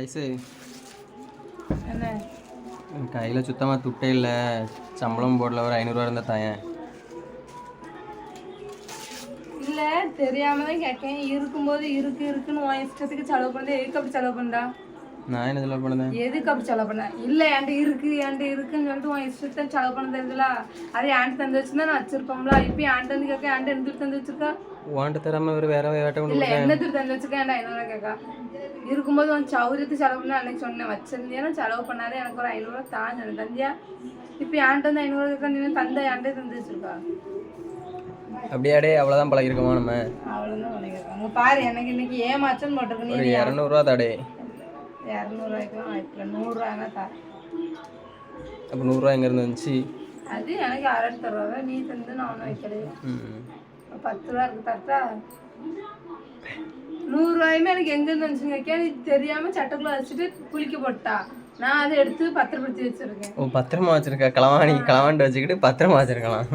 Ice என்ன கையில் சுத்தமாக துட்டே இல்லை, சம்பளம் போடல, ஒரு 500 இருந்தால் தாயேன். இல்லை தெரியாம தான் கேட்கேன். இருக்கும்போது இருக்குன்னு உன் இஷ்டத்துக்கு செலவு பண்ணுறது. எதுக்கு அப்படி செலவு பண்ணுறா? நான் என்ன செலவு பண்ணேன்? எதுக்கு அப்படி செலவு பண்ண? இல்லை என்கிட்ட இருக்குன்னு சொல்லிட்டு உன் இஷ்டத்தை செலவு பண்ண தெரியுதுல. அதே என்கிட்ட தந்து வச்சுருந்தா நான் வச்சிருப்போம்ல. இப்போ என்கிட்ட வந்து கேட்க என்கிட்ட எந்த தந்து வச்சிருக்கா? வாண்ட தராமல் வேற வேட்டை கொண்டு இல்லை என்ன தந்து வச்சிருக்கேன் என்கிட்ட 500 கேட்கா. இருக்கும்போது உன் சௌரியத்தை செலவு பண்ண அன்னைக்கு சொன்னேன். வச்சிருந்தேன்னா செலவு பண்ணாதே, எனக்கு ஒரு 500 தான் சொன்னேன். தந்தியா? இப்போ என்கிட்ட வந்து 500 கேட்கா. நீ தந்த என்கிட்ட தந்து வச்சிருக்கா? அப்படியாடே அவ்வளோதான் பழகிருக்கோமா நம்ம? அவ்வளோதான் பண்ணியிருக்காங்க. பாரு எனக்கு இன்னைக்கு ஏமாச்சன்னு போட்டிருக்கு. ஒரு 200 தாடே. 200 வாய்ப்பில்லை, 100 தரேன். அப்போ 100 எங்கேருந்து வந்துச்சு? அது எனக்கு 6 ரூபா நீ தந்து நான் ஒன்றும் வைக்கலையே. 10 ரூபா இருக்கு தரட்டா? 100 எனக்கு எங்கேருந்து வந்துச்சுன்னு வைக்க. நீ தெரியாமல் சட்டக்குள்ள வச்சுட்டு குளிக்க போட்டா. நான் அதை எடுத்து பத்திரப்படுத்தி வச்சிருக்கேன். பத்திரமா வச்சிருக்கா? களவாண்டி வச்சுக்கிட்டு பத்திரமா வச்சிருக்கலாம்.